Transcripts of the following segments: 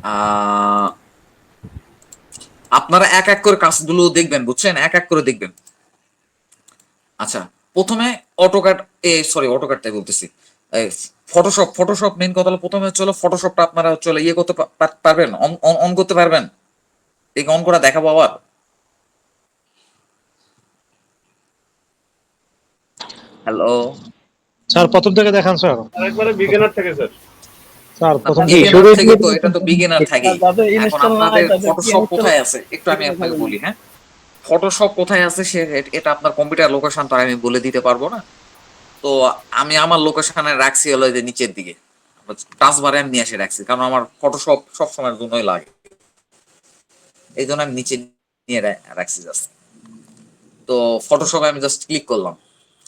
আহ আপনারা এক এক করে কাজগুলো দেখবেন, বুঝছেন, এক এক করে দেখবেন। আচ্ছা, প্রথমে অটোক্যাড, অটোক্যাড তাই বলতেছি, ফটোশপ মেন কথা হলো, প্রথমে হচ্ছে ফটোশপটা আপনারা হচ্ছে ইয়ে করতে পারবেন, অন করতে পারবেন। ঠিক অন করা দেখাবো আবার। হ্যালো। স্যার প্রথম থেকে দেখান স্যার। আরেকবারে বিগিনার থেকে স্যার। স্যার প্রথম থেকে বিগিনার শুরু থেকে, তো এটা তো বিগিনার থাকেই। যাদের এখন ইনস্টল নাই আপনাদের তাদের কি ফটোশপ ইনস্টল কোথায় আছে একটু আমি আপনাকে বলি, হ্যাঁ। ফটোশপ কোথায় আছে সে এটা আপনার কম্পিউটার লোকেশন তো আমি বলে দিতে পারবো না। তো আমি আমার লোকেশনে রাখছি হলো যে নিচের দিকে, টাচ বারে আমি নিয়ে এসে রাখছি, কারণ আমার ফটোশপ সব সময়ের জন্যই লাগে, এই জন্য আমি নিচে নিয়ে রাখছি জাস্ট। তো ফটোশপে আমি জাস্ট ক্লিক করলাম,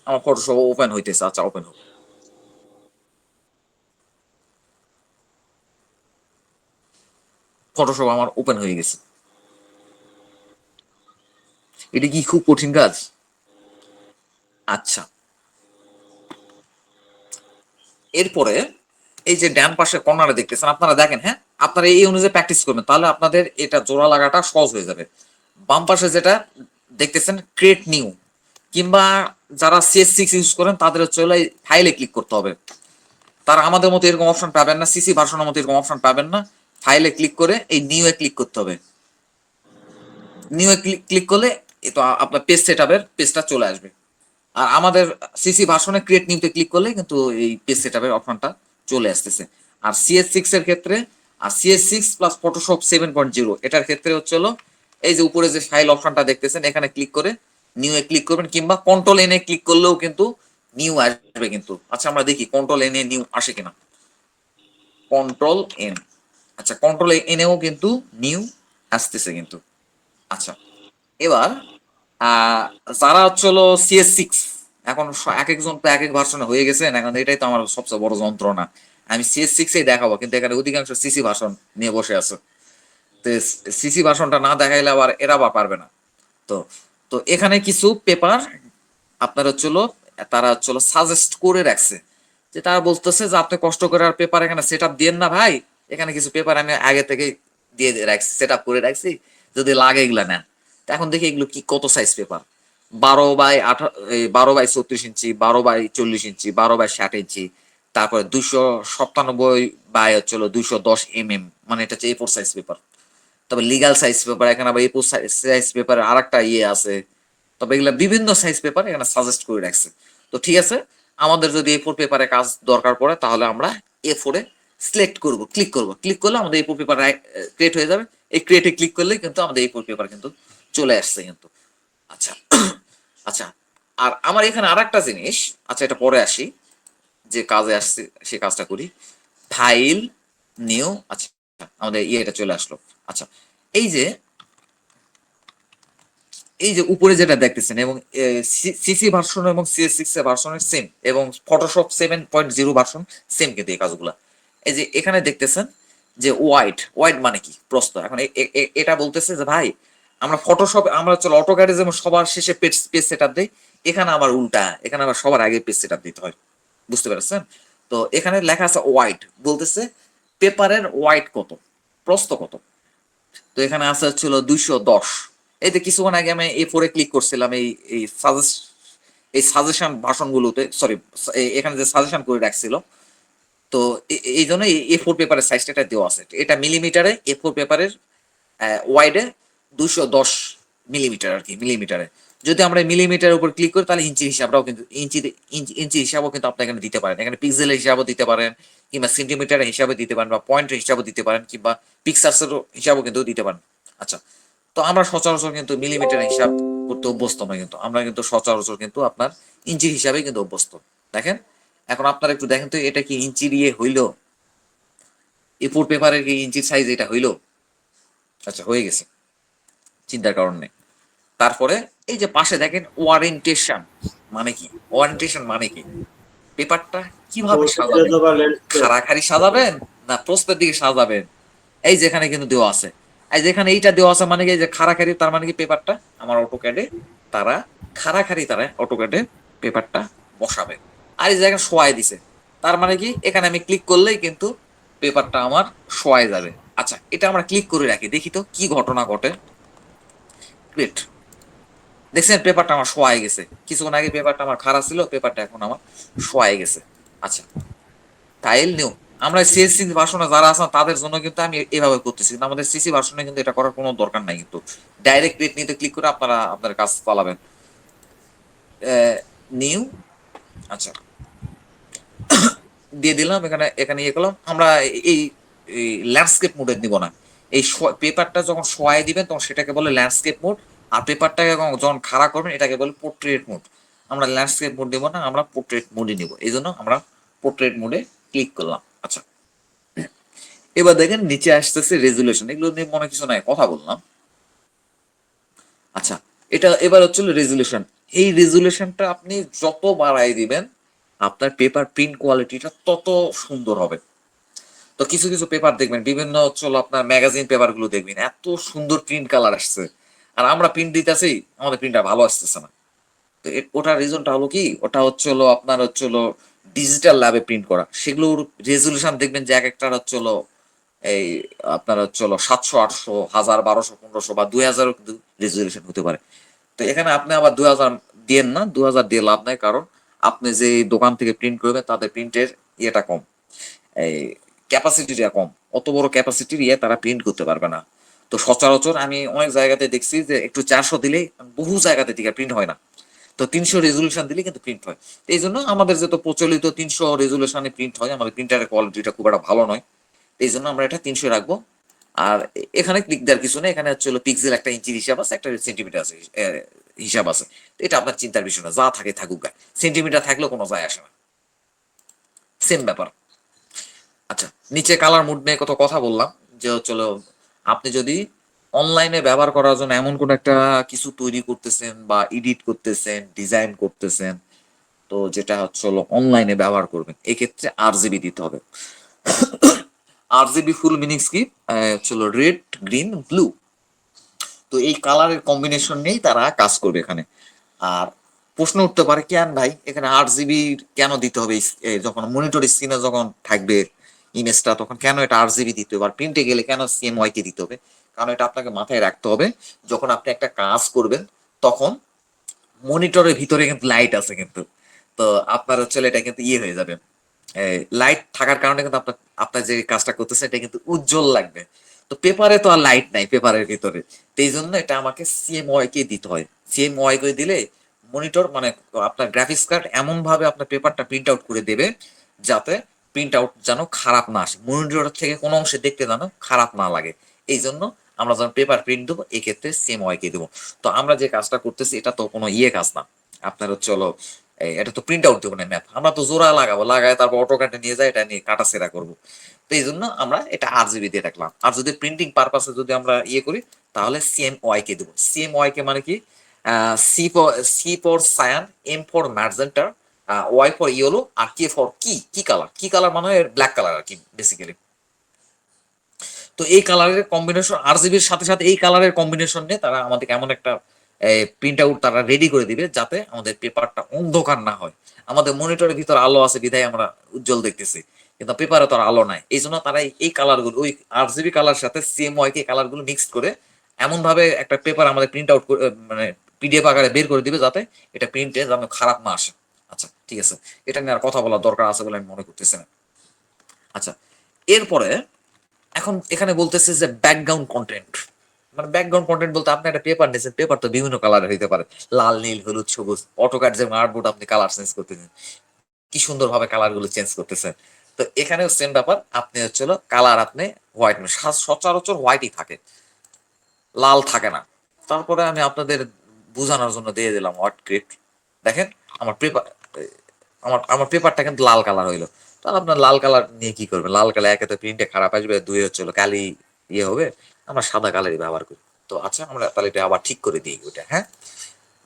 আমার ফটোশপ ওপেন হইতেছে। আচ্ছা, ওপেন হোক। ফটোশপ আমার ওপেন হয়ে গেছে। এটা কি খুব কঠিন কাজ? আচ্ছা, এরপরে এই যে ডান পাশে কর্নারে দেখতেছেন, আপনারা দেখেন, হ্যাঁ, আপনারা এই অনুযায়ী প্র্যাকটিস করবেন, তাহলে আপনাদের এটা জোড়া লাগাটা সহজ হয়ে যাবে। বাম পাশে যেটা দেখতেছেন ক্রিয়েট নিউ, কিংবা যারা CS6 ইউজ করেন তাদের হচ্ছে ফাইলে ক্লিক করতে হবে। তারা আমাদের মতো এরকম অপশন পাবেন না, সিসি ভার্সনের মতো এরকম অপশন পাবেন না। ফাইলে ক্লিক করে এই নিউ এ ক্লিক করতে হবে। নিউ এ ক্লিক করলে তো আপনার পেজ সেটআপের পেজটা চলে আসবে। আর আমাদের সিসি ভার্সনে ক্রিয়েট নিউতে ক্লিক করলে কিন্তু এই পেজ সেটআপের অপশনটা চলে আসতেছে। আর CS6 এর ক্ষেত্রে, আর CS6 প্লাস ফটোশপ 7.0 এটার ক্ষেত্রে হচ্ছে এই যে উপরে যে ফাইল অপশনটা দেখতেছেন এখানে ক্লিক করে নিউ এ ক্লিক করবেন, কিংবা কন্ট্রোল এন এ ক্লিক করলেও কিন্তু নিউ আসবে কিন্তু। আচ্ছা, আমরা দেখি কন্ট্রোল এন এ নিউ আসে কিনা। কন্ট্রোল এন, আচ্ছা, কন্ট্রোল এনেও কিন্তু নিউ আসতেছে কিন্তু। আচ্ছা, এবার আহ যারা হচ্ছে CS6, এখন এক একজন তো এক এক ভার্সনে হয়ে গেছেন, এখন এটাই তো আমার সবচেয়ে বড় যন্ত্রণা। আমি CS6 এই দেখাবো, কিন্তু এখানে অধিকাংশ সিসি ভার্সন নিয়ে বসে আছে। তো সিসি ভার্সনটা না দেখাইলে আবার এরা বা পারবে না। তো তো এখানে কিছু পেপার আপনার তারা সাজেস্ট করে রাখছে, যে তারা বলতেছে যে আপনি কষ্ট করে আর পেপার এখানে সেট আপ দিয়েন না ভাই, এখানে কিছু পেপার আমি আগে থেকে দিয়ে রাখছি, সেট আপ করে রাখছি, যদি লাগে এগুলা নেন। এখন দেখি এগুলো কি, কত সাইজ পেপার, 12 বাই 34 ইঞ্চি, 12 বাই 40 ইঞ্চি, 12 বাই 60 ইঞ্চি, তারপরে 297 বাই 210 মানে এটা হচ্ছে A4 সাইজ পেপার। তবে লিগাল সাইজ পেপার, এখানে আবার A4 সাইজ পেপার আর একটা ইয়ে আছে। তবে এগুলা বিভিন্ন সাইজ পেপার এখানে সাজেস্ট করে রাখছে। তো ঠিক আছে, আমাদের যদি A4 পেপারে কাজ দরকার পড়ে তাহলে আমরা A4 এ সিলেক্ট করব, ক্লিক করলে আমাদের A4 পেপার ক্রিয়েট হয়ে যাবে। এই ক্রিয়েটে ক্লিক করলে কিন্তু আমাদের A4 পেপার কিন্তু চলে আসছে কিন্তু। আচ্ছা। আচ্ছা, আর আমার এখানে আর একটা জিনিস, আচ্ছা এটা পরে আসি, যে কাজে আসছে সে কাজটা করি। ফাইল, নিউ, আচ্ছা, আমাদের ইয়েটা চলে আসলো। আচ্ছা, এই যে এই যে উপরে যেটা দেখতেছেন, এবং সিসি ভার্সন এবং CS6 এর ভার্সনের সেম, এবং ফটোশপ 7.0 ভার্সন সেম কিন্তু এই কাজগুলা। এই যে এখানে দেখতেছেন যে ওয়াইড মানে কি প্রস্থ। এখন এটা বলতেছে যে ভাই, আমরা ফটোশপ, আমরা অটোক্যাডে যেমন সবার শেষে পেজ সেটআপ দেই, এখানে আবার উল্টা, এখানে আবার সবার আগে পেজ সেটআপ দিতে হয়। বুঝতে পারছেন? তো এখানে লেখা আছে ওয়াইড, বলতেছে পেপারের ওয়াইড কত, প্রস্থ কত। তো এখানে আছে হচ্ছিল 210। এই যে কিছুক্ষণ আগে আমি A4 এ ক্লিক করছিলাম, এই সাজেশন ভাষণগুলোতে, সরি, এখানে যে সাজেশন করে রাখছিল। তো এই জন্য A4 পেপারের সাইজটা এটা দেওয়া আছে, এটা মিলিমিটারে, A4 পেপারের ওয়াইডে 210 মিলিমিটার আর কি, মিলিমিটারে। যদি আমরা মিলিমিটারের উপর ক্লিক করি তাহলে ইঞ্চি হিসাবটাও কিন্তু, ইঞ্চি হিসাবও কিন্তু আপনি এখানে দিতে পারেন, এখানে পিক্সেলের হিসাবও দিতে পারেন, কিংবা সেন্টিমিটারের হিসাবে দিতে পারেন, বা পয়েন্টের হিসাবও দিতে পারেন, কিংবা পিক্সার্সের হিসাবও কিন্তু দিতে পারেন। আচ্ছা, তো আমরা সচরাচর কিন্তু মিলিমিটার হিসাব করতে অভ্যস্ত নয়, কিন্তু আমরা কিন্তু সচরাচর কিন্তু আপনার ইঞ্চি হিসাবে কিন্তু অভ্যস্ত। দেখেন, এখন আপনারা একটু দেখেন তো, এটা কি ইঞ্চি দিয়ে হইলো? A4 পেপারের কি ইঞ্চির সাইজ এটা হইলো? আচ্ছা, হয়ে গেছে, চিন্তার কারণ নেই। তারপরে এই যে পাশে দেখেন ওয়ারেন্টেশন মানে কি, ওয়ারেন্টেশন মানে কি, পেপারটা কিভাবে সাজাবেন, খাড়াখাড়ি সাজাবেন না প্রস্থের দিকে সাজাবেন, এই যেখানে কিন্তু দেওয়া আছে। এই যেখানে এইটা দেওয়া আছে মানে কি, যে খাড়াখাড়ি, তার মানে কি পেপারটা আমার অটোক্যাডে তারা খাড়াখাড়ি, তারা অটোক্যাডে পেপারটা বসাবে। আর এই জায়গায় শোয়াই দিছে, তার মানে কি এখানে আমি ক্লিক করলেই কিন্তু পেপারটা আমার শোয়াই যাবে। আচ্ছা, আচ্ছা, এটা আমরা ক্লিক করে রাখি, দেখি তো কি ঘটনা ঘটে। গ্রেট, দেখছেন পেপারটা আমার শোয়াই গেছে। কিছুক্ষণ আগে পেপারটা আমার খারাপ ছিল, পেপারটা এখন আমার শোয়াই গেছে। আচ্ছা, টাইল নিউ, আমরা সিএসসি ভার্সনে যারা আছেন তাদের জন্য কিন্তু আমি এভাবে করতেছি, কিন্তু আমাদের সিসি ভার্সনে কিন্তু এটা করার কোনো দরকার নাই। কিন্তু ডাইরেক্ট ক্রিয়েট নিতে ক্লিক করে আপনারা আপনার কাজ চালাবেন। নিউ, আচ্ছা দিয়ে দিলাম। এখানে এখানে ইয়ে করলাম আমরা। এই ল্যান্ডস্কেপ মোডে দিব না। এই পেপারটা যখন শোয়াই দিবেন তখন সেটাকে বলে ল্যান্ডস্কেপ মোড, আর পেপারটাকে যখন খাড়া করবেন এটাকে বলে পোর্ট্রেট মোড। আমরা ল্যান্ডস্কেপ মোড দিব না, আমরা পোর্ট্রেট মোডই নিব, এই জন্য আমরা পোর্ট্রেট মোডে ক্লিক করলাম। আচ্ছা, এবার দেখেন নিচে আসতেছে রেজুলেশন, এগুলো নিয়ে মনে কিছু নাই, কথা বললাম। আচ্ছা, এটা এবার হচ্ছিল রেজুলেশন। এই রেজুলেশনটা আপনি যত বাড়াই দিবেন আপনার পেপার প্রিন্ট কোয়ালিটিটা তত সুন্দর হবে। তো কিছু কিছু পেপার দেখবেন, বিভিন্ন হচ্ছিল আপনার ম্যাগাজিন পেপার গুলো দেখবেন এত সুন্দর প্রিন্ট কালার আসছে, আর আমরা প্রিন্ট দিতেছি আমাদের প্রিন্টটা ভালো আসতেছে না। তো ওটার রিজনটা হলো কি, ওটা হচ্ছিল আপনার হচ্ছিল ডিজিটাল ল্যাবে প্রিন্ট করা, সেগুলোর রেজুলেশন দেখবেন যে এক একটার হচ্ছিল এই আপনার হচ্ছিল 700, 800, 1000, 1200, 1500 বা 2000 কিন্তু রেজুলেশন হতে পারে। তো এখানে আপনি আবার 2000 দিয়েন না, 2000 দিয়ে লাভ নাই, কারণ আপনি যে দোকান থেকে প্রিন্ট করবেন তাদের প্রিন্টের ইয়েটা কম, এই ক্যাপাসিটিটা কম, অত বড় ক্যাপাসিটির ইয়ে তারা প্রিন্ট করতে পারবে না। তো সচরাচর আমি অনেক জায়গাতে দেখছি যে একটু 400 দিলে বহু জায়গাতে থেকে প্রিন্ট হয় না। তো 300 রেজুলেশন দিলে কিন্তু প্রিন্ট হয়। তো এই জন্য আমাদের যে তো প্রচলিত 300 রেজুলেশনে প্রিন্ট হয়, আমাদের প্রিন্টারের কোয়ালিটিটা খুব একটা ভালো নয়, এই জন্য আমরা এটা 300 রাখবো। আর এখানে ক্লিক দেওয়ার কিছু নেই, এখানে হচ্ছে পিক্সেল একটা ইঞ্চির হিসাব আছে, একটা সেন্টিমিটার আছে, হিসাব আছে। তো এটা আপনার চিন্তার বিষয় না, যা থাকে থাকুক, সেন্টিমিটার থাকলেও কোনো যায় আসে না, সেম ব্যাপার। আচ্ছা, নিচে কালার মুড নিয়ে কত কথা বললাম, যে হচ্ছিল আপনি যদি অনলাইনে ব্যবহার করার জন্য এমন কোন একটা কিছু তৈরি করতেছেন বা এডিট করতেছেন, ডিজাইন করতেছেন, তো যেটা হচ্ছে অনলাইনে ব্যবহার করবেন, এক্ষেত্রে RGB দিতে হবে। RGB ফুল মিনিংস কি, হচ্ছিল রেড, গ্রিন, ব্লু। তো এই কালারের কম্বিনেশন নিয়েই তারা কাজ করবে এখানে। আর প্রশ্ন উঠতে পারে কেন ভাই এখানে 8GB কেন দিতে হবে, যখন মনিটর স্ক্রিনে যখন থাকবে ইমেজটা তখন কেন এটা 8GB দিতে হবে, আর প্রিন্টে গেলে কেন CMYK দিতে হবে? কারণ এটা আপনাকে মাথায় রাখতে হবে, যখন আপনি একটা কাজ করবেন তখন মনিটরের ভিতরে কিন্তু লাইট আছে কিন্তু, তো আপনার হচ্ছে এটা কিন্তু ইয়ে হয়ে যাবে, লাইট থাকার কারণে কিন্তু আপনার আপনার যে কাজটা করতেছে এটা কিন্তু উজ্জ্বল লাগবে। তো পেপারে তো আর লাইট নাই পেপারের ভিতরে, তো এই জন্য এটা আমাকে CMYK দিতে হয়। CMYK দিলে মনিটর মানে আপনার গ্রাফিক্স কার্ড এমন ভাবে আপনার পেপারটা প্রিন্ট আউট করে দেবে যাতে প্রিন্ট আউট যেন খারাপ না আসে, মনিটর থেকে কোনো অংশে দেখতে যেন খারাপ না লাগে। এই জন্য আমরা যখন পেপার প্রিন্ট দেবো এক্ষেত্রে CMYK দেবো। তো আমরা যে কাজটা করতেছি এটা তো কোনো ইয়ে কাজ না, আপনার হচ্ছে হলো এটা তো প্রিন্ট আউট দেবো না ম্যাপ, আমরা তো জোড়া লাগাবো, লাগায় তারপর অটোক্যাডে নিয়ে যাই এটা নিয়ে কাটা সেরা করবো। তো এই জন্য আমরা এটা RGB দিয়ে রাখলাম। আর যদি প্রিন্টিং পারপাসে যদি আমরা ইয়ে করি তাহলে CMYK দেবো। CMYK মানে কি, C for cyan, M for magenta, Y for yellow, আর কে ফর কি, কি কালার, কি কালার মানে ব্ল্যাক কালার আর কি বেসিক্যালি। তো এই কালারের কম্বিনেশন RGBর সাথে সাথে এই কালারের কম্বিনেশন নিয়ে তারা আমাদের এমন একটা প্রিন্ট আউট তারা রেডি করে দিবে যাতে আমাদের পেপারটা অন্ধকার না হয়। আমাদের মনিটরের ভিতর আলো আছে বিধায় আমরা উজ্জ্বল দেখতেছি, কিন্তু পেপারে তো আর আলো নাই, এই জন্য তারা এই কালারগুলো ওই RGB কালার সাথে CMYK কালারগুলো মিক্স করে এমন ভাবে একটা পেপার আমাদের প্রিন্ট আউট মানে PDF আকারে বের করে দিবে যাতে এটা প্রিন্টে যেন খারাপ না আসে। আচ্ছা ঠিক আছে, এটা নিয়ে আর কথা বলার দরকার আছে বলে আমি মনে করতেছি না। আচ্ছা, এরপরে এখন এখানে বলতেছে যে ব্যাকগ্রাউন্ড কন্টেন্ট, মানে ব্যাকগ্রাউন্ড কন্টেন্ট বলতে আপনি একটা পেপার নিয়েছেন, পেপার তো বিভিন্ন কালারের হইতে পারে, লাল, নীল, হলুদ, সবুজ, অটোক্যাড যেমন আর্টবোর্ড আপনি কালার চেঞ্জ করতেছেন, কি সুন্দরভাবে কালার গুলো চেঞ্জ করতেছেন। তো এখানেও সেম ব্যাপার, আপনি হচ্ছে কালার আপনি হোয়াইট, সচরাচর হোয়াইটই থাকে, লাল থাকে না। তারপরে আমি আপনাদের বোঝানোর জন্য দিয়ে দিলাম হোয়াইট গ্রেড। দেখেন আমার পেপার, আমার আমার পেপারটা কিন্তু লাল কালার হইলো। তাহলে আপনার লাল কালার নিয়ে কি করবেন, লাল কালার একে তো প্রিন্টে খারাপ আসবে, দুই হচ্ছে কালি ইয়ে হবে, আমরা সাদা কালারই ব্যবহার করি। তো আচ্ছা আমরা তাহলে এটা আবার ঠিক করে দিই ওইটা, হ্যাঁ।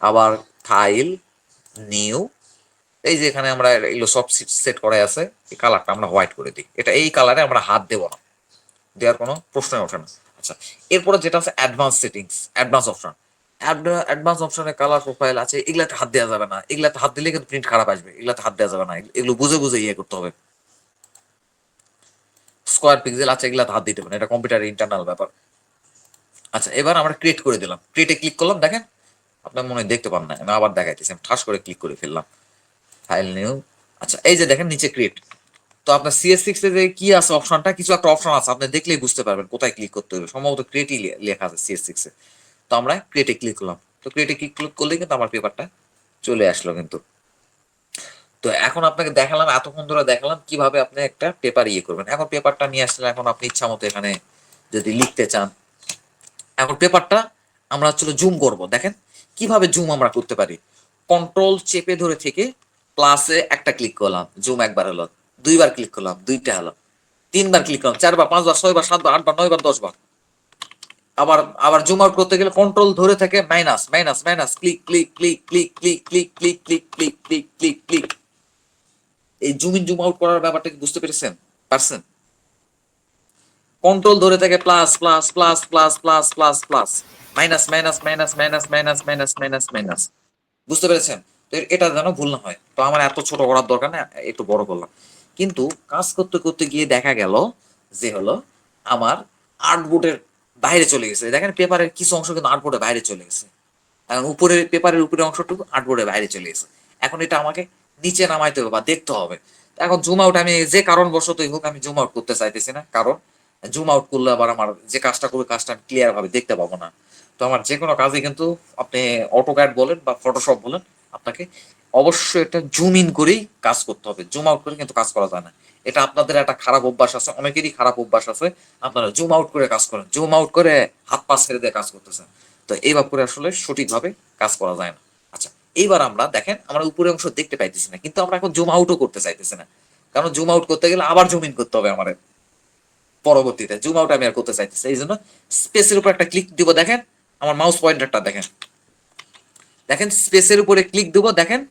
আবার ফাইল, নিউ, এই যে এখানে আমরা এগুলো সব সেট করা আছে, এই কালারটা আমরা হোয়াইট করে দিই, এটা এই কালারে আমরা হাত দেবো না, দেওয়ার কোনো প্রশ্নই ওঠে না। আচ্ছা, এরপরে যেটা আছে advance settings, advance option. Advance অপশনে কালার প্রোফাইল আছে, এগুলাতে হাত দেওয়া যাবে না, এগুলাতে হাত দিলে কিন্তু প্রিন্ট খারাপ আসবে, এগুলাতে হাত দেওয়া যাবে না, এগুলো বুঝে বুঝে ইয়ে করতে হবে। স্কোয়ার পিক্সেল আছে, এগুলা ধার দিতে পারেন, এটা কম্পিউটারের ইন্টারনাল ব্যাপার। আচ্ছা, এবার আমরা ক্রিয়েট করে দিলাম, ক্রিয়েটে ক্লিক করলাম, দেখেন আপনার মনে হয় দেখতে পান না, আমি আবার দেখাইতেছি, আমি ঠাস করে ক্লিক করে ফেললাম, ফাইল নিউ। আচ্ছা, এই যে দেখেন নিচে ক্রিয়েট। তো আপনার CS6 এ যে কি আছে অপশনটা, কিছু একটা অপশন আছে, আপনি দেখলেই বুঝতে পারবেন কোথায় ক্লিক করতে হবে, সম্ভবত ক্রিয়েটই লেখা আছে CS6 এ। তো আমরা ক্রিয়েটে ক্লিক করলাম, তো ক্রিয়েটে ক্লিক করলেই কিন্তু আমার পেপারটা চলে আসলো কিন্তু। তো এখন আপনাকে দেখালাম, এতক্ষণ ধরে দেখালাম কিভাবে আপনি একটা পেপার ইয়ে করবেন। এখন পেপারটা নিয়ে আসলে এখন আপনি ইচ্ছা মতো এখানে যদি লিখতে চান, এখন পেপারটা আমরা হচ্ছে জুম করব। দেখেন কিভাবে জুম আমরা করতে পারি, কন্ট্রোল চেপে ধরে থেকে প্লাসে একটা ক্লিক করলাম, জুম একবার হলো, দুইবার ক্লিক করলাম, দুইটা হলো, তিনবার ক্লিক করলাম, চারবার, পাঁচবার, ছয়বার, সাতবার, আটবার, নয়বার, 10বার। আবার আবার জুম আউট করতে গেলে কন্ট্রোল ধরে থেকে minus minus minus, click click click click click click click click click click click click. এই জুম ইন জুম আউট করার ব্যাপারটা কি বুঝতে পেরেছেন? পারছেন? কন্ট্রোল ধরে থেকে plus plus plus plus plus plus plus, minus minus minus minus minus minus minus minus. বুঝতে পেরেছেন? তো এটা যেন ভুল না হয়, তো আমার এত ছোট করার দরকার না, একটু বড় করলাম। কিন্তু কাজ করতে করতে গিয়ে দেখা গেল যে হলো আমার আর্টবোর্ডের বাইরে চলে গেছে। দেখেন পেপারের কিছু অংশ কিন্তু আর্টবোর্ডের বাইরে চলে গেছে। এখন উপরের পেপারের উপরের অংশটুকু আর্টবোর্ডের বাইরে চলে গেছে। এখন এটা আমাকে নিচে নামাইতে হবে বা দেখতে হবে। এখন জুম আউট আমি যে কারণবশতই হোক আমি জুম আউট করতে চাইতেছি না, কারণ জুম আউট করলে আবার আমার যে কাজটা করবে কাজটা আমি ক্লিয়ার ভাবে দেখতে পাবো না। তো আমার যে কোনো কাজে কিন্তু আপনি অটোক্যাড বলেন বা ফটোশপ বলেন, আপনাকে অবশ্যই একটা জুম ইন করেই কাজ করতে হবে, জুম আউট করে কিন্তু কাজ করা যায় না। এটা আপনাদের একটা খারাপ অভ্যাস আছে, অনেকেরই খারাপ অভ্যাস আছে, আপনারা জুম আউট করে কাজ করেন, জুম আউট করে হাত পা ছেড়ে দিয়ে কাজ করতেছেন। তো এইভাবে করে আসলে সঠিকভাবে কাজ করা যায় না। আচ্ছা, এইবার আমরা দেখেন আমরা উপরের অংশ দেখতে পাইতেছি না, কিন্তু আমরা এখন জুম আউটও করতে চাইতেছি না, কারণ জুম আউট করতে গেলে আবার জুম ইন করতে হবে আমার। পরবর্তীতে জুম আউট আমি আর করতে চাইতেছি, এই জন্য স্পেসের উপর একটা ক্লিক দিব। দেখেন আমার মাউস পয়েন্টারটা দেখেন, দেখেন স্পেসের উপরে ক্লিক দিব, দেখেন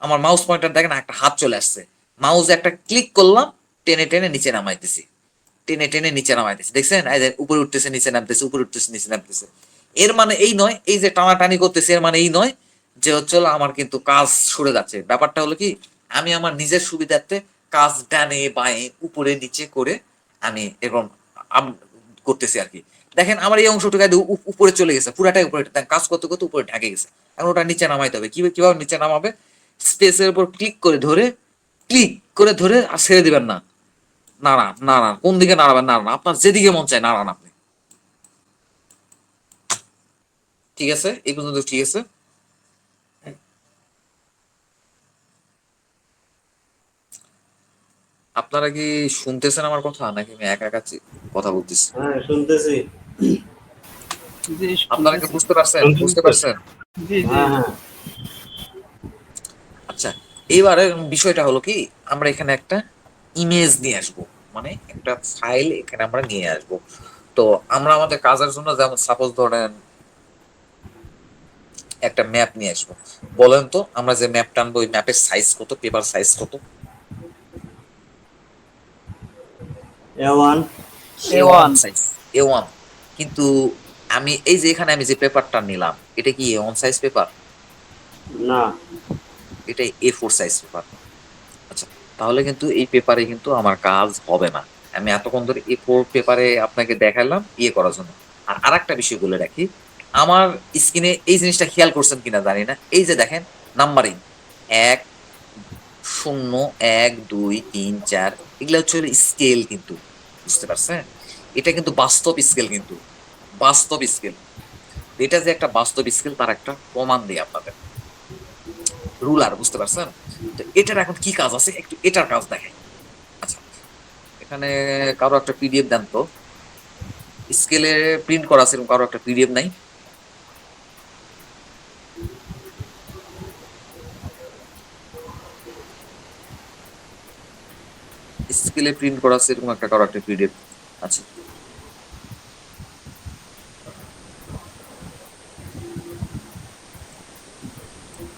আমার মাউস পয়েন্টার দেখেন একটা হাত চলে আসছে, মাউস একটা ক্লিক করলাম, টেনে টেনে নিচে নামাইতেছি, টেনে টেনে নিচে নামাইতেছি, দেখছেন এই যে উপরে উঠতেছে নিচে নামতেছে, উপরে উঠতেছে নিচে নামতেছে। এর মানে এই নয়, এই যে টানাটানি করতেছে এর মানে এই নয় যে হচ্ছে হলো আমার কিন্তু কাজ সরে যাচ্ছে। ব্যাপারটা হলো কি, আমি আমার নিজের সুবিধার্থে কাজ ডানে বাঁয়ে উপরে নিচে করে আমি এরকম করতেছি আর কি। দেখেন আমার এই অংশটুকু উপরে চলে গেছে, পুরাটাই উপরে, কাজ করতে করতে উপরে ঢাকে গেছে। এখন ওটা নিচে নামাইতে হবে, কিভাবে নিচে নামাবে, স্পেসের উপর ক্লিক করে ধরে আর ছেড়ে দিবেন না, নাড়ান নাড়ান, কোন দিকে নাড়াবেন, নাড়ান আপনার যেদিকে মন চায় নাড়ান আপনি। ঠিক আছে, এই পর্যন্ত ঠিক আছে? আপনারা কি শুনতেছেন আমার কথা, নাকি আমি একা একা কথা বলতেছি? হ্যাঁ শুনতেছি। জি আপনারা কি শুনতেছি। বুঝতে পারছেন? বুঝতে পারছেন? জি জি হ্যাঁ হ্যাঁ আচ্ছা, এইবারে বিষয়টা হলো কি, আমরা এখানে একটা ইমেজ নিয়ে আসব, মানে একটা ফাইল এখানে আমরা নিয়ে আসব। তো আমরা আমাদের কাজের জন্য যেমন সাপোজ ধরেন একটা ম্যাপ নিয়ে আসবো। বলেন তো আমরা যে ম্যাপটা আনবো ওই ম্যাপের সাইজ কত, পেপার সাইজ কত? A1 A1 size, A1। কিন্তু আমি এই যে এখানে আমি যে পেপারটা নিলাম এটা কি A1 সাইজ পেপার? না এটা A4 সাইজ পেপার। আচ্ছা, তাহলে কিন্তু এই পেপারে কিন্তু আমার কাজ হবে না। আমি এতক্ষণ ধরে A4 পেপারে আপনাকে দেখালাম ইয়ে করার জন্য। আর আরেকটা বিষয় বলে রাখি, আমার স্ক্রিনে এই জিনিসটা খেয়াল করছেন কিনা জানি না, এই যে দেখেন নাম্বারিং 1 0 1 2 3 4, এগুলো হচ্ছে স্কেল কিন্তু, বুঝতে পারছেন? এটা কিন্তু বাস্তব স্কেল, কিন্তু বাস্তব স্কেল। এটা যে একটা বাস্তব স্কেল তার একটা প্রমাণ দিই আপনাদের, রুলার, বুঝতে পারছেন? তো এটার এখন কি কাজ আছে একটু এটার কাজ দেখাই। আচ্ছা, এখানে কারো একটা পিডিএফ দেন তো, স্কেলে প্রিন্ট করা আছে এরকম কারো একটা পিডিএফ নাই? স্কেলে প্রিন্ট করা আছে এরকম একটা কারো একটা পিডিএফ? আচ্ছা,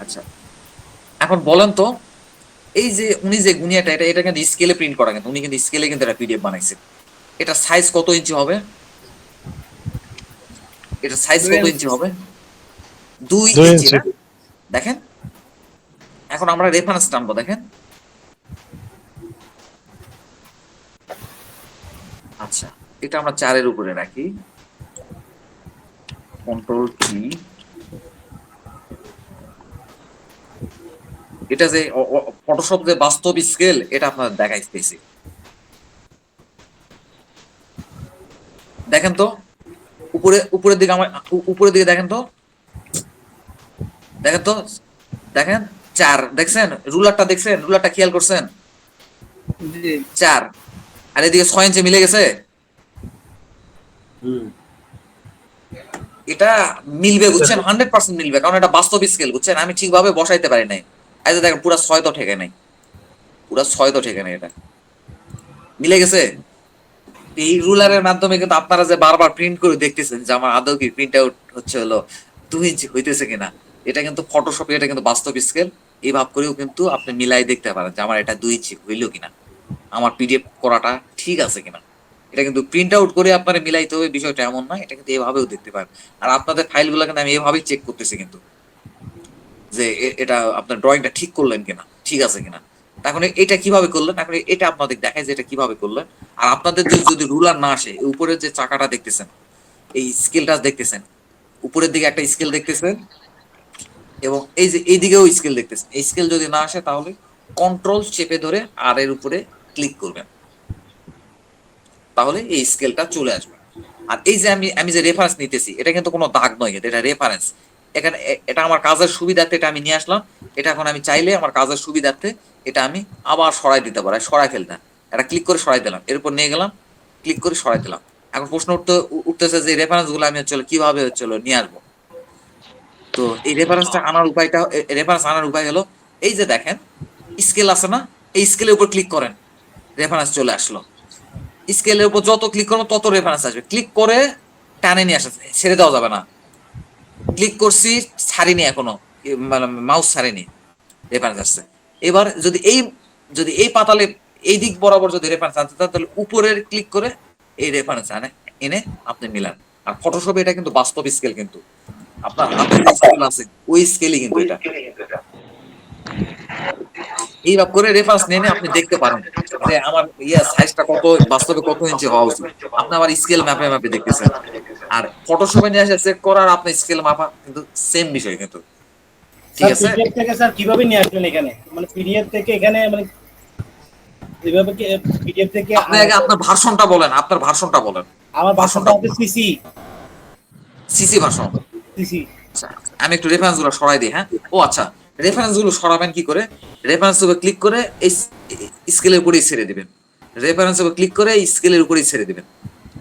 আচ্ছা, এখন বলেন তো, এই যে উনি যে গুনিয়াটা, এটা কিন্তু স্কেলে প্রিন্ট করা, কিন্তু উনি কিন্তু স্কেলে কিন্তু একটা পিডিএফ বানাইছে। এটা সাইজ কত ইঞ্চি হবে? এটা সাইজ কত ইঞ্চি হবে? 2 2 ইঞ্চি ইঞ্চি। না? দেখেন এখন আমরা রেফারেন্স টানবো, দেখেন আচ্ছা, এটা আমরা 4-এর উপরে রাখি, কন্ট্রোল কি, এটা যে ফটোশপ যে বাস্তব স্কেল এটা আপনার দেখাইতেছি, দেখেন তো উপরের দিকে আমার উপরের দিকে দেখেন তো, দেখেন তো, দেখেন 4 দেখছেন, রুলারটা দেখছেন, রুলারটা খেয়াল করছেন, জি 4, আর এদিকে 6 ইঞ্চি মিলে গেছে। হুম এটা মিলবে বুঝছেন, 100% মিলবে, কারণ এটা বাস্তব স্কেল বুঝছেন, আমি ঠিকভাবে বসাইতে পারি নাই। এই যে দেখেন পুরা 6 তো ঠেকে নাই, পুরা 6 তো ঠেকে নাই, এটা মিলে গেছে। এই রুলারের মাধ্যমে কিন্তু আপনারা যে বারবার প্রিন্ট করে দেখতেছেন যে আমার আদৌ কি প্রিন্ট আউট হচ্ছে হলো 2 ইঞ্চি হইতেছে কিনা, এটা কিন্তু ফটোশপে, এটা কিন্তু বাস্তব স্কেল, এই ভাব করেও কিন্তু আপনি মিলাই দেখতে পারেন যে আমার এটা 2 ইঞ্চি হইলো কিনা, আমার পিডিএফ করাটা ঠিক আছে কিনা। এটা কিন্তু প্রিন্ট আউট করে আপনারা মিলাইতে হবে বিষয়টা এমন না, এটা কিন্তু এভাবেও দেখতে পারেন। আর আপনাদের ফাইলগুলো কিন্তু আমি এভাবেই চেক করতেছি কিন্তু, যে এটা আপনার ড্রয়িংটা ঠিক করলেন কিনা, ঠিক আছে কিনা। এখন এটা কিভাবে করলেন, এখন এটা আপনাদের দেখায় যে এটা কিভাবে করলেন। আর আপনাদের যদি রুলার না আসে, উপরের যে চাকাটা দেখতেছেন, এই স্কেলটা দেখতেছেন, উপরের দিকে একটা স্কেল দেখতেছেন, এবং এই যে এইদিকেও স্কেল দেখতেছেন, এই স্কেল যদি না আসে তাহলে কন্ট্রোল চেপে ধরে আর এর উপরে ক্লিক করবেন, তাহলে এই স্কেলটা চলে আসবে। আর এই যে আমি আমি যে রেফারেন্স নিতেছি, এটা কিন্তু কোনো দাগ নয়, কিন্তু এটা রেফারেন্স। এখানে এটা আমার কাজের সুবিধার্থে এটা আমি নিয়ে আসলাম। এটা এখন আমি চাইলে আমার কাজের সুবিধার্থে এটা আমি আবার সরাই দিতে পারি, সরাই ফেলতাম, এটা ক্লিক করে সরাই দিলাম, এর উপর নিয়ে গেলাম, ক্লিক করে সরাই দিলাম। এখন প্রশ্ন উঠতেছে যে রেফারেন্স গুলো আমি হচ্ছে কিভাবে হচ্ছে নিয়ে আসবো। তো এই রেফারেন্সটা আনার উপায়টা, রেফারেন্স আনার উপায় হলো, এই যে দেখেন স্কেল আছে না, এই স্কেলের উপর ক্লিক করেন, রেফারেন্স চলে আসলো। স্কেলের উপর যত ক্লিক করবো তত রেফারেন্স আসবে, ক্লিক করে টানে নিয়ে আসা, ছেড়ে দেওয়া যাবে না। ক্লিক করছি, ছাড়িনি এখনো, মানে মাউস ছাড়িনি, রেফারেন্স আসছে। এবার যদি এই পাতালে এই দিক বরাবর যদি রেফারেন্স আনতে চান, তাহলে উপরের ক্লিক করে এই রেফারেন্স এনে আপনি মিলান। আর ফটোশপে এটা কিন্তু বাস্তব স্কেল, কিন্তু আপনার হাতে যে স্কেল আছে ওই স্কেলই কিন্তু এটা, এইভাবে করে রেফারেন্স নিয়ে আপনি দেখতে পারেন যে আমার সাইজটা কত, বাস্তবে কত ইঞ্চি হওয়া উচিত। আপনি আবার স্কেল ম্যাপে ম্যাপে দেখতেছেন, আর ফটোশপে নিয়ে এসে চেক করার আপনি স্কেল মাপা কিন্তু সেম বিষয় কিন্তু, ঠিক স্যার আছে। পিডিএফ থেকে স্যার কিভাবে নিয়ে আসলেন এখানে, মানে পিডিএফ থেকে এখানে মানে এইভাবে কি পিডিএফ থেকে আপনি আগে আপনার ভার্সনটা বলেন, আপনার ভার্সনটা বলেন, আমার ভার্সনটা ভাষাটা হচ্ছে সিসি সিসি ভার্সন। সিসি আচ্ছা, আমি একটু রেফারেন্স গুলো সরাই দিই, হ্যাঁ। ও আচ্ছা, রেফারেন্স গুলো সরাবেন কি করে, রেফারেন্স উপর ক্লিক করে এই স্কেলের উপরেই ছেড়ে দিবেন, রেফারেন্স উপর ক্লিক করে স্কেলের উপরেই ছেড়ে দিবেন,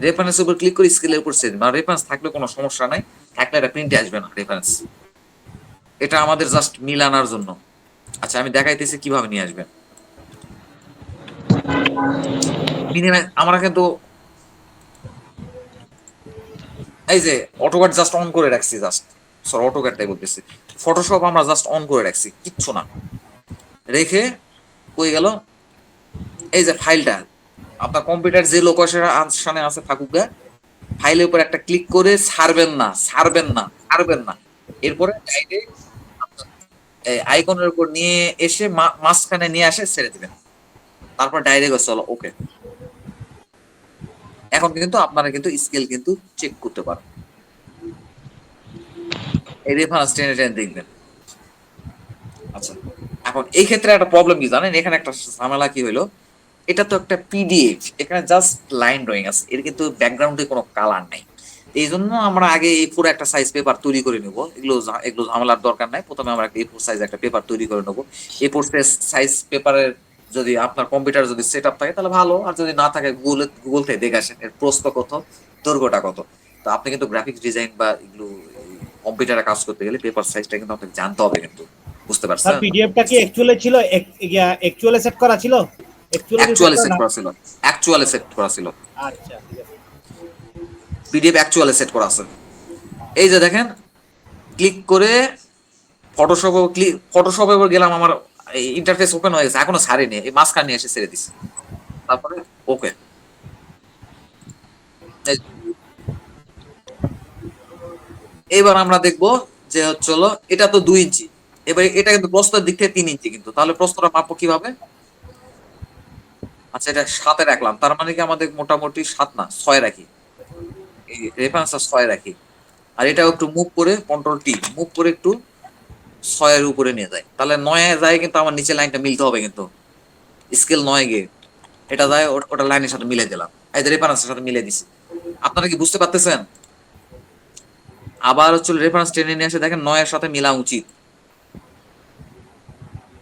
রেফারেন্স উপর ক্লিক করে স্কেলের উপর ছেড়ে দিবেন। আর রেফারেন্স থাকলে কোনো সমস্যা নাই, থাকলে এটা প্রিন্টে আসবে না রেফারেন্স, এটা আমাদের জাস্ট মিলানোর জন্য। আচ্ছা, আমি দেখাইতেছি কিভাবে নিয়ে আসবেন। মিনিমাম আমরা কিন্তু এই যে অটোক্যাড জাস্ট অন করে রাখছি, জাস্ট সরি অটোক্যাডটাই বলতেছি, ফটোশপ আমরা জাস্ট অন করে রাখছি, কিচ্ছু না রেখে কই গেল, এই যে ফাইলটা আপনার কম্পিউটার যে লোকেশনে আছে থাকুক গা, ফাইলের উপর একটা ক্লিক করে ছাড়বেন না, ছাড়বেন না, ছাড়বেন না। এরপরে ডাইরেক্ট আইকনের উপর নিয়ে এসে মাঝখানে নিয়ে আসে ছেড়ে দিবেন, তারপর ডাইরেক্ট চলো ওকে। এখন কিন্তু আপনারা কিন্তু স্কেল কিন্তু চেক করতে পারেন, এই রেফারেন্স টেনে টেনে দেখবেন। আচ্ছা, এখন এই ক্ষেত্রে একটা প্রবলেম কি জানেন, এখানে একটা ঝামেলা কি হইলো, এটা তো একটা পিডিএফ, এখানে জাস্ট লাইন ড্রয়িং আছে, এর কিন্তু ব্যাকগ্রাউন্ডে কোনো কালার নাই। এই জন্য আমরা আগে এই পুরো একটা সাইজ পেপার তৈরি করে নেব, এগুলো ঝামেলার দরকার নাই। প্রথমে আমরা একটা A4 সাইজ একটা পেপার তৈরি করে নেবো। A4 সাইজ পেপারের যদি আপনার কম্পিউটার যদি সেট আপ থাকে তাহলে ভালো, আর যদি না থাকে গুগল থেকে দেখে আসেন এর প্রস্থ কত, দৈর্ঘ্যটা কত। তো আপনি কিন্তু গ্রাফিক্স ডিজাইন বা এগুলো কম্পিউটারে কাজ করতে গেলে পেপার সাইজটা কিন্তু আপনাকে জানতে হবে কিন্তু, বুঝতে স্যার পারছেন। পিডিএফটা কি অ্যাকচুয়ালি ছিল অ্যাকচুয়ালি সেট করা ছিল অ্যাকচুয়ালি সেট করা ছিল, অ্যাকচুয়ালি সেট করা ছিল, আচ্ছা ঠিক আছে পিডিএফ অ্যাকচুয়ালি সেট করা আছে। এই যে দেখেন, ক্লিক করে ফটোশপে গেলাম, আমার ইন্টারফেস ওপেন হয়ে গেছে, এখনো ছাড়িনি, এই মাঝখানে নিয়ে এসে ছেড়ে দিছি, তারপরে ওকে। এবার আমরা দেখবো যে হচ্ছে হলো এটা তো 2 ইঞ্চি, এবার এটা কিন্তু প্রস্তর দিক থেকে 3 ইঞ্চি, কিন্তু তাহলে প্রস্তরটা মাপবো কিভাবে, আচ্ছা, এটা 7-এ রাখলাম, তার মানে কি আমাদের মোটামুটি 7 না 6 রাখি, এই রেফারেন্সটা 6 রাখি। আর এটাও একটু মুভ করে, কন্ট্রোল টি মুভ করে একটু 6-এর উপরে নিয়ে যায়, তাহলে 9-এ যায়, কিন্তু আমার নিচে লাইনটা মিলতে হবে, কিন্তু স্কেল 9 গিয়ে এটা যায়, ওটা লাইনের সাথে মিলে দিলাম, এই যে রেফারেন্সের সাথে মিলে দিছি। আপনারা কি বুঝতে পারতেছেন? আবার হচ্ছে রেফারেন্স টেনে নিয়ে এসে দেখেন 9-এর সাথে মিলা উচিত।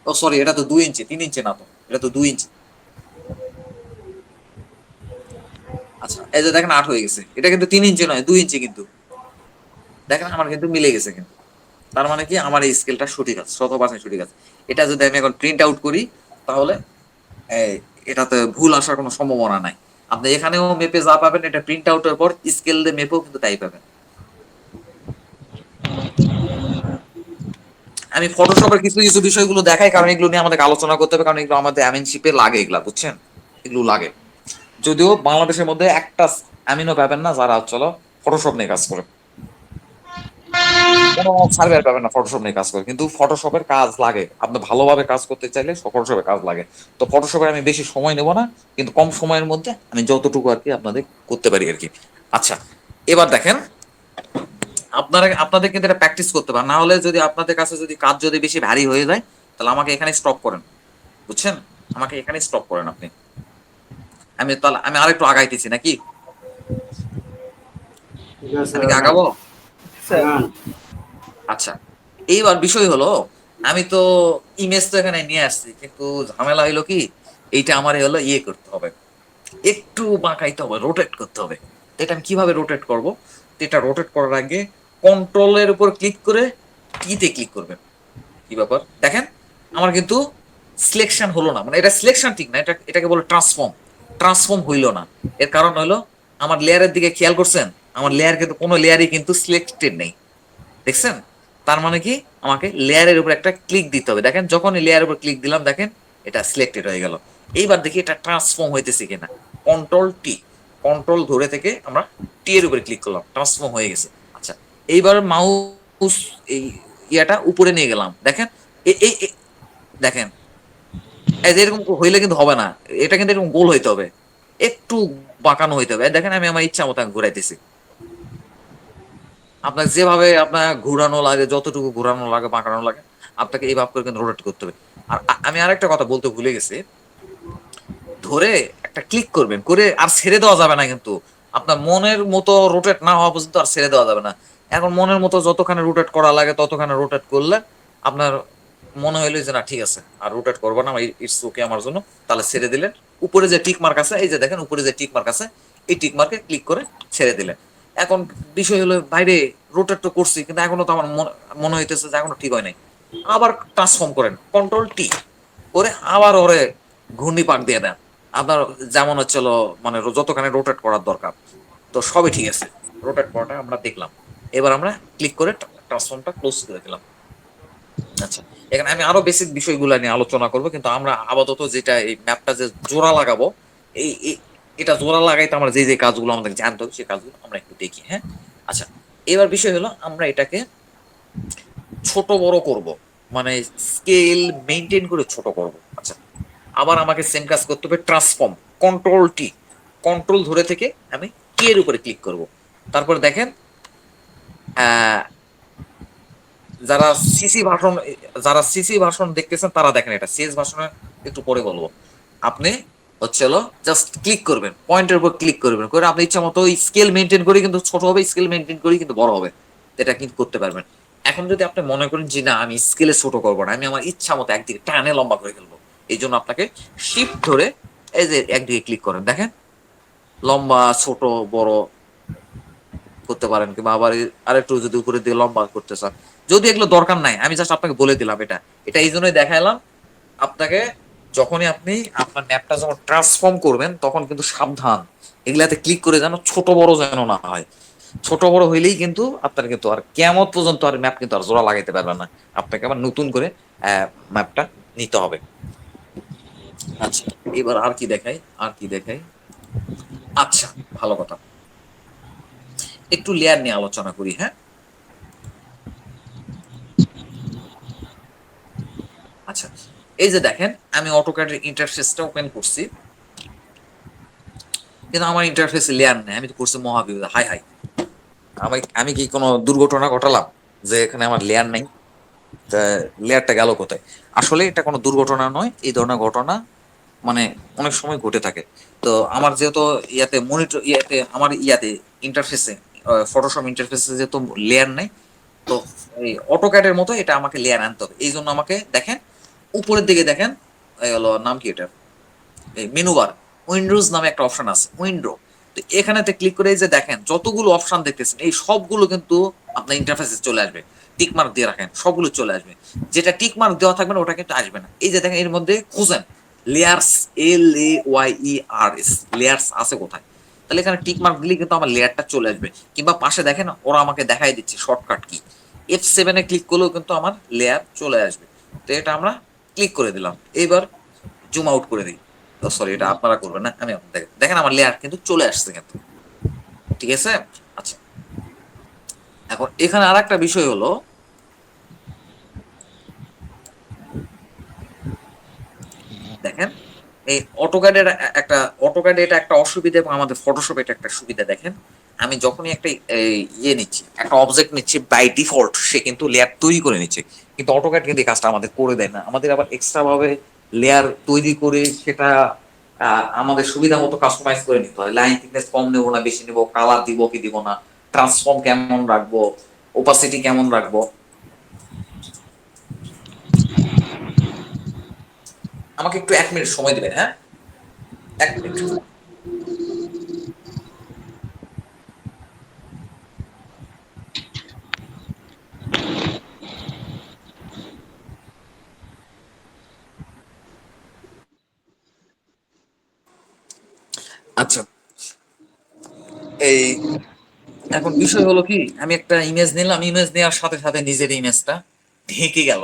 ও সরি, এটা তো 2 ইঞ্চি, 3 ইঞ্চি না তো, এটা তো 2 ইঞ্চি। আচ্ছা, এই যে দেখেন 8 হয়ে গেছে, এটা কিন্তু 3 ইঞ্চি নয়, 2 ইঞ্চি কিন্তু। দেখেন আমার কিন্তু মিলে গেছে কিন্তু, তার মানে কি আমার এই স্কেলটা সঠিক আছে, 100% সঠিক আছে। এটা যদি আমি এখন প্রিন্ট আউট করি, তাহলে এই, এটাতে ভুল আসার কোনো সম্ভাবনা নাই। আপনি এখানেও মেপে যা পাবেন, এটা প্রিন্ট আউটের পর স্কেল দিয়ে মেপেও কিন্তু তাই পাবেন। আমি ফটোশপের কিছু কিছু বিষয়গুলো দেখাই, কারণ এগুলো নিয়ে আমাদের আলোচনা করতে হবে, কারণ এগুলো আমাদের অ্যামিনশিপে লাগে, এগুলা বুঝছেন, এগুলো লাগে। যদিও বাংলাদেশের মধ্যে একটা আমিনও পাবেন না যারা চলো ফটোশপ নিয়ে কাজ করে, কোনো সার্ভেয়ার পাবেন না ফটোশপ নিয়ে কাজ করে, কিন্তু ফটোশপের কাজ লাগে, আপনি ভালোভাবে কাজ করতে চাইলে ফটোশপের কাজ লাগে। তো ফটোশপে আমি বেশি সময় নেব না, কিন্তু কম সময়ের মধ্যে আমি যতটুকু আর কি আপনাদের করতে পারি আর কি। আচ্ছা, এবার দেখেন, আপনাদের কিন্তু এটা প্র্যাকটিস করতে পারেন, না হলে যদি আপনাদের কাছে যদি কাজ যদি বেশি ভারী হয়ে যায়, তাহলে আমাকে এখানে স্টপ করেন, বুঝছেন, আমাকে এখানে স্টপ করেন আপনি। আমি আরেকটু আগাইতেছি নাকি, ঠিক আছে আমি কি আগান। আগাবো? স্যার আগান। আচ্ছা, এইবার বিষয় হলো, আমি তো ইমেজ তো এখানে নিয়ে আসছি, কিন্তু ঝামেলা হইলো কি, এইটা আমার হলো ইয়ে করতে হবে, একটু বাঁকাইতে হবে, রোটেট করতে হবে। তো এটা আমি কিভাবে রোটেট করব? তো এটা রোটেট করার আগে কন্ট্রোলের উপর ক্লিক করে টিতে ক্লিক করবেন। কি ব্যাপার দেখেন, আমার কিন্তু সিলেকশন হলো না, মানে এটা সিলেকশন ঠিক না, এটাকে বলে ট্রান্সফর্ম, ট্রান্সফর্ম হইলো না। এর কারণ হলো, আমার লেয়ারের দিকে খেয়াল করছেন, আমার লেয়ার কিন্তু কোনো লেয়ারই কিন্তু সিলেক্টেড নেই, দেখছেন? তার মানে কি, আমাকে লেয়ারের উপর একটা ক্লিক দিতে হবে। দেখেন যখনই লেয়ারের উপর ক্লিক দিলাম, দেখেন এটা সিলেক্টেড হয়ে গেল। এইবার দেখি এটা ট্রান্সফর্ম হইতেছে কিনা, কন্ট্রোল টি, কন্ট্রোল ধরে থেকে আমরা টি এর উপরে ক্লিক করলাম, ট্রান্সফর্ম হয়ে গেছে। আচ্ছা, এইবার মাউস এই ইয়াটা উপরে নিয়ে গেলাম, দেখেন এই এই এই- দেখেন, এই যে এরকম হইলে কিন্তু হবে না, এটা কিন্তু এরকম গোল হইতে হবে, একটু বাঁকানো হইতে হবে। এই দেখেন আমি আমার ইচ্ছা মতো ঘুরাইতেছি, আপনার যেভাবে আপনার ঘোরানো লাগে, যতটুকু ঘোরানো লাগে বাঁকানো লাগে, আপনাকে এইভাবে করে কিন্তু রোটেট করতে হবে। আর আমি আরেকটা কথা বলতে ভুলে গেছি, ধরে একটা ক্লিক করবেন, করে আর ছেড়ে দেওয়া যাবে না কিন্তু, আপনার মনের মতো রোটেট না হওয়া পর্যন্ত আর ছেড়ে দেওয়া যাবে না। এখন মনের মতো যতখানি রোটেট করা লাগে ততখানি রোটেট করলে আপনার মনে হইলো যে না ঠিক আছে, আর রোটেট করবো না, ইটস ওকে আমার জন্য, তাহলে ছেড়ে দিলেন। উপরে যে টিক মার্ক আছে, এই যে দেখেন উপরে যে টিক মার্ক আছে, এই টিক মার্কে ক্লিক করে ছেড়ে দিলেন। এখন বিষয় হলো, বাইরে রোটেট তো করছি, কিন্তু এখনো তো আমার মনে হইতেছে যে এখনো ঠিক হয় নাই। আবার ট্রান্সফর্ম করেন, কন্ট্রোল টি করে আবার ওরে ঘূর্ণি পাক দিয়ে দেন, আপনার যেমন হচ্ছিল, মানে যতখানি রোটেট করার দরকার। তো সবই ঠিক আছে, রোটেট করাটা আমরা দেখলাম। এবার আমরা ক্লিক করে ট্রান্সফর্মটা ক্লোজ করে দিলাম। আচ্ছা, এখানে আমি আরো বেসিক বিষয়গুলো নিয়ে আলোচনা করব, কিন্তু আমরা আপাতত যেটা এই ম্যাপটা যে জোড়া লাগাবো, এটা জোড়া লাগাইতে আমরা যে যে কাজগুলো আমাদের জানতে হবে, সেই কাজগুলো আমরা একটু দেখি, হ্যাঁ? আচ্ছা, এবার বিষয় হলো, আমরা এটাকে ছোট বড় করব, মানে স্কেল মেনটেন করে ছোট করব। আচ্ছা, আবার আমাকে সেম কাজ করতে হবে, ট্রান্সফর্ম, কন্ট্রোল টি, কন্ট্রোল ধরে থেকে আমি টি এর উপরে ক্লিক করব। তারপর দেখেন, আহ, যারা সিসি ভার্সন যারা সিসি ভার্সন দেখতেছেন তারা দেখেন, এটা সিএস ভার্সনের একটু পরে বলবো। আপনি হচ্ছে হলো জাস্ট ক্লিক করবেন, পয়েন্টের উপর ক্লিক করবেন, করে আপনি ইচ্ছা মতো স্কেল মেনটেন করে কিন্তু ছোট হবে, স্কেল মেনটেন করে কিন্তু বড় হবে, এটা কিন্তু করতে পারবেন। এখন যদি আপনি মনে করেন যে না আমি স্কেলে ছোট করবো না, আমি আমার ইচ্ছা মতো একদিকে টানে লম্বা করে ফেলবো, এই জন্য আপনাকে শিফট ধরে এই যে একদিকে ক্লিক করেন, দেখেন লম্বা ছোট বড় করতে পারেন, কিংবা আবার আরেকটু যদি উপরের দিকে লম্বা করতে চান, যদি এগুলো দরকার নাই, আমি জাস্ট আপনাকে বলে দিলাম। এটা এটা এই জন্যই দেখাইলাম আপনাকে, যখনই আপনি আপনার ম্যাপটা যখন ট্রান্সফর্ম করবেন, তখন কিন্তু সাবধান, এগুলাতে ক্লিক করে যেন ছোট বড় যেন না হয়। ছোট বড় হইলেই কিন্তু আপনার কিন্তু আর কেমন পর্যন্ত আর ম্যাপ কিন্তু আর জোড়া লাগাইতে পারবেন না, আপনাকে আবার নতুন করে ম্যাপটা নিতে হবে। আচ্ছা, এবার আর কি দেখাই, আর কি দেখাই। আচ্ছা, ভালো কথা, একটু লেয়ার নিয়ে আলোচনা করি, হ্যাঁ? আচ্ছা, এই যে দেখেন, আমি অটোক্যাডের ইন্টারফেসটা ওপেন করছি, কিন্তু আমার ইন্টারফেসে লেয়ার নেই, আমি তো করছি মহাবিপদ। হাই হাই, আমি কি কোনো দুর্ঘটনা ঘটালাম যে এখানে আমার লেয়ার নাই? তা লেয়ারটা গেল কোথায়? আসলে এটা কোনো দুর্ঘটনা নয়, এই ধরনের ঘটনা মানে অনেক সময় ঘটে থাকে। তো আমার যেহেতু ইয়াতে মনিটর ইয়াতে আমার ইয়াতে ইন্টারফেসে ফটোশপ ইন্টারফেসে যেহেতু লেয়ার নাই, তো এই অটোক্যাডের মতো এটা আমাকে লেয়ার আনতে হবে। এই জন্য আমাকে দেখেন উপরের দিকে দেখেন, এই হলো নাম কি এটা, এই মেনু বার, উইন্ডোজ নামে একটা অপশন আছে, উইন্ডো। তো এখানেতে ক্লিক করে এই যে দেখেন যতগুলো অপশন দেখতেছেন এই সবগুলো কিন্তু আপনার ইন্টারফেসে চলে আসবে। টিক মার্ক দিয়ে রাখেন, সবগুলো চলে আসবে। যেটা টিক মার্ক দেওয়া থাকবে না ওটা কিন্তু আসবে না। এই যে দেখেন এর মধ্যে খুঁজেন লেয়ার্স, LAYERS, লেয়ার্স আছে কোথায়? তাহলে এখানে টিক মার্ক দিলে কিন্তু আমার লেয়ারটা চলে আসবে। কিংবা পাশে দেখেন ওরা আমাকে দেখাই দিচ্ছে শর্টকাট কি, F7 ক্লিক করলেও কিন্তু আমার লেয়ার চলে আসবে। তো এটা আমরা ক্লিক করে দিলাম। এবার জুম আউট করে দিই। সরি, এটা আপনারা করবেন না, আমি আপনাদের দেখেন আমার লেয়ার কিন্তু চলে আসছে কিন্তু। ঠিক আছে? আচ্ছা, এখন এখানে আর একটা বিষয় হলো, দেখেন এই অটোক্যাডের একটা অটোক্যাডে এটা একটা অসুবিধা এবং আমাদের ফটোশপ এটা একটা সুবিধা। দেখেন আমি যখনই একটা ইয়ে নিচ্ছি, একটা অবজেক্ট নিচ্ছি, বাই ডিফল্ট সে কিন্তু লেয়ার তৈরি করে নিচ্ছে। কিন্তু অটোক্যাড কিন্তু এই কাজটা আমাদের করে দেয় না, আমাদের আবার এক্সট্রা ভাবে লেয়ার তৈরি করে সেটা আমাদের সুবিধা মতো কাস্টমাইজ করে নিতে হয়। লাইন থিকনেস কম নেবো না বেশি নেবো, কালার দিব কি দিব না, ট্রান্সফর্ম কেমন রাখবো, ওপাসিটি কেমন রাখবো। আমাকে একটু 1 মিনিট সময় দিবেন, হ্যাঁ, 1 মিনিট। আচ্ছা, এই এখন বিষয় হলো কি, আমি একটা ইমেজ নিলাম, ইমেজ নেওয়ার সাথে সাথে নিজের ইমেজটা ঢেকে গেল।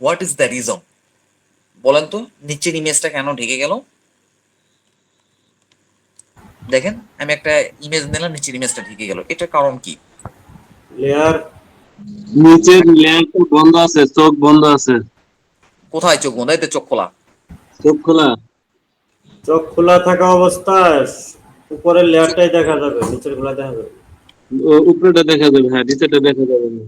What is the reason? বলেন তো, নিচের ইমেজটা কেন ঢেকে গেল? দেখেন আমি একটা ইমেজ নিলাম, নিচের ইমেজটা ঢেকে গেল, এটার কারণ কি? লেয়ার নিচের ল্যাম্প বন্ধ আছে, চোখ বন্ধ আছে। কোথায় চোখ বন্ধ? এতে চোখ খোলা। চোখ খোলা। চোখ খোলা থাকা অবস্থায় উপরের লেয়ারটাই দেখা যাবে, নিচের গুলা দেখা যাবে। উপরেটা দেখা যাবে, হ্যাঁ, নিচেরটা দেখা যাবে না।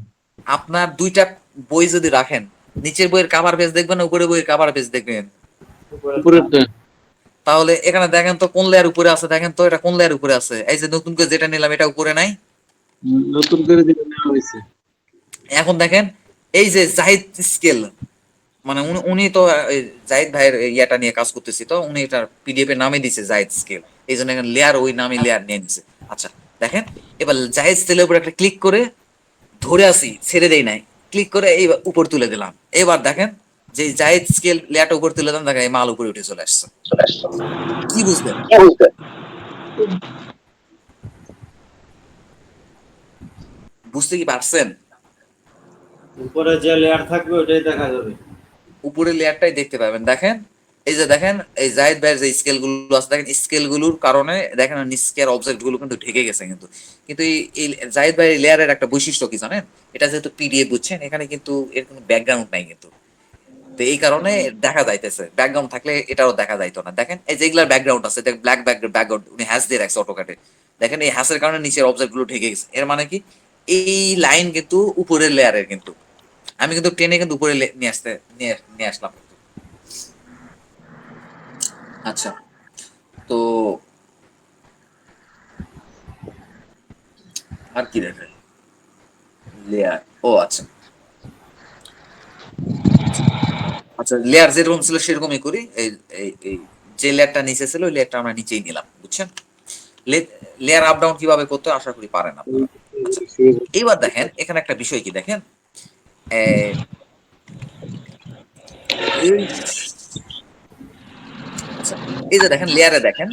আপনার দুইটা বই যদি রাখেন, নিচের বইয়ের কাভার পেজ দেখবেন না উপরের বইয়ের কাভার পেজ দেখবেন? উপরেরটা। উপরেরটা। তাহলে এখানে দেখেন তো কোন লেয়ার উপরে আছে, দেখেন তো এটা কোন লেয়ার উপরে আছে। এই যে নতুন করে যেটা নিলাম এটা উপরে নাই। নতুন করে যেটা নেওয়া হয়েছে। এখন দেখেন এই যে জাহিদ স্কেল, মানে উনি উনি তো এই জাহিদ ভাইয়ের ইয়াটা নিয়ে কাজ করতেছি, তো উনি এটার পিডিএফ এর নামে দিছে জাহিদ স্কেল, এই জন্য এখানে লেয়ার ওই নামে লেয়ার নিয়ে নিছে। আচ্ছা দেখেন, এবার জাহিদ স্কেলের উপর একটা ক্লিক করে ধরে আসি, ছেড়ে দেই নাই, ক্লিক করে এই উপর তুলে দিলাম। এবার দেখেন যে জাহিদ স্কেল লেয়ারটা উপর তুলে দিলাম, দেখেন এই মাল উপরে উঠে চলে আসছে। কি বুঝলেন? বুঝতে কি পারছেন? উপরে যে লেয়ার থাকবে ওটাই দেখা যাবে। উপরের লেয়ারটাই দেখতে পাবেন। দেখেন এই যে দেখেন এই জাহিদ ভাইয়ের যে স্কেল গুলো আছে, দেখেন স্কেল গুলোর কারণে দেখেন নিচের অবজেক্ট গুলো কিন্তু ঢেকে গেছে কিন্তু। কিন্তু এই জাহিদ ভাইয়ের লেয়ারের একটা বৈশিষ্ট্য কি জানেন? এটা যেহেতু পিডিএফ বুঝছেন, এখানে কিন্তু এর কোনো ব্যাকগ্রাউন্ড নাই কিন্তু। তো এই কারণে দেখা যাইতেছে, ব্যাকগ্রাউন্ড থাকলে এটাও দেখা যাইতো না। দেখেন এই যেগুলার ব্যাকগ্রাউন্ড আছে, ব্ল্যাক ব্যাকগ্রাউন্ড উনি হ্যাশ দিয়ে রাখছে অটোকাটে। দেখেন এই হ্যাশের কারণে নিচের অবজেক্ট গুলো ঢেকে গেছে। এর মানে কি, এই লাইন কিন্তু উপরের লেয়ারের কিন্তু। আমি কিন্তু টেনে কিন্তু উপরে নিয়ে আসলাম কিন্তু। আচ্ছা, তো আর কি দেখে লেয়ার, ও আচ্ছা আচ্ছা, লেয়ার যেরকম ছিল সেরকমই করি। এই এই এই যে লেয়ারটা নিচে ছিল ওই লেয়ারটা আমরা নিচেই নিলাম, বুঝছেন? লেয়ার আপ ডাউন কিভাবে করতে হয় আশা করি পারেন আপনারা। আচ্ছা, এইবার দেখেন এখানে একটা বিষয় কি দেখেন, এই এই- আচ্ছা, এই যে দেখেন লেয়ারে দেখেন,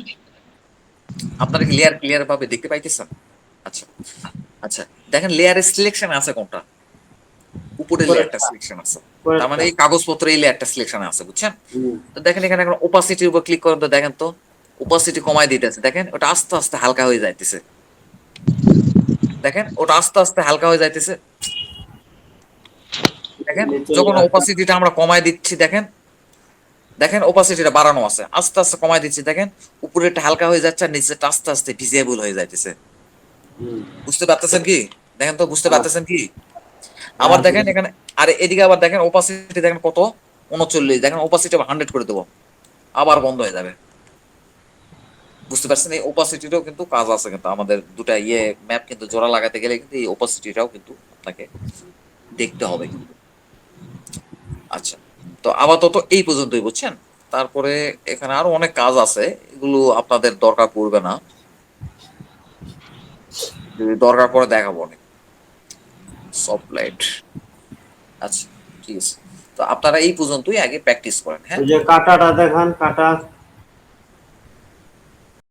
আপনারা কি লেয়ার ক্লিয়ার ভাবে দেখতে পাইতেছেন? আচ্ছা আচ্ছা, দেখেন লেয়ারের সিলেকশন আছে কোনটা? উপরের লেয়ারটা উপরেরটা। সিলেকশন আছে। তার মানে উপরেরটা। এই কাগজপত্র এই লেয়ারটা সিলেকশন আছে, বুঝছেন? হুম। তো দেখেন এখানে এখন ওপাসিটির উপর ক্লিক করেন, তো দেখেন তো ওপাসিটি কমায় দিতেছে, দেখেন ওটা আস্তে আস্তে হালকা হয়ে যাইতেছে। দেখেন ওটা আস্তে আস্তে হালকা হয়ে যাইতেছে। দেখেন নিচের যখন লেয়ারটা। ওপাসিটিটা আমরা কমায় দিচ্ছি, দেখেন দেখেন ওপাসিটিটা বাড়ানো আছে, আস্তে আস্তে কমাই দিচ্ছি, দেখেন উপরেটা হালকা হয়ে যাচ্ছে আর নিচেটা আস্তে আস্তে ভিজিবল হয়ে যাইতেছে। হুম। বুঝতে পারতেছেন কি? দেখেন তো বুঝতে হ্যাঁ। পারতেছেন কি? আবার দেখেন এখানে, আর এদিকে আবার দেখেন ওপাসিটি দেখেন কত, 39, দেখেন ওপাসিটি আবার 100 করে দেবো, আবার বন্ধ হয়ে যাবে। বুঝতে পারছেন, এই ওপাসিটিটাও কিন্তু কাজ আছে, কিন্তু আমাদের দুটা ম্যাপ কিন্তু জোড়া লাগাতে গেলে কিন্তু এই ওপাসিটিটাও কিন্তু আপনাকে দেখতে হবে কিন্তু। আচ্ছা, তো আপাতত এই পর্যন্তই, বুঝছেন? তারপরে এখানে আরো অনেক কাজ আছে, এগুলো আপনাদের দরকার পড়বে না, যদি দরকার পড়ে দেখাবো অনেক। সফট লাইট, আচ্ছা ঠিক আছে, তো আপনারা এই পর্যন্তই আগে প্র্যাকটিস করেন, হ্যাঁ? ওই যে কাটাটা দেখান, কাটা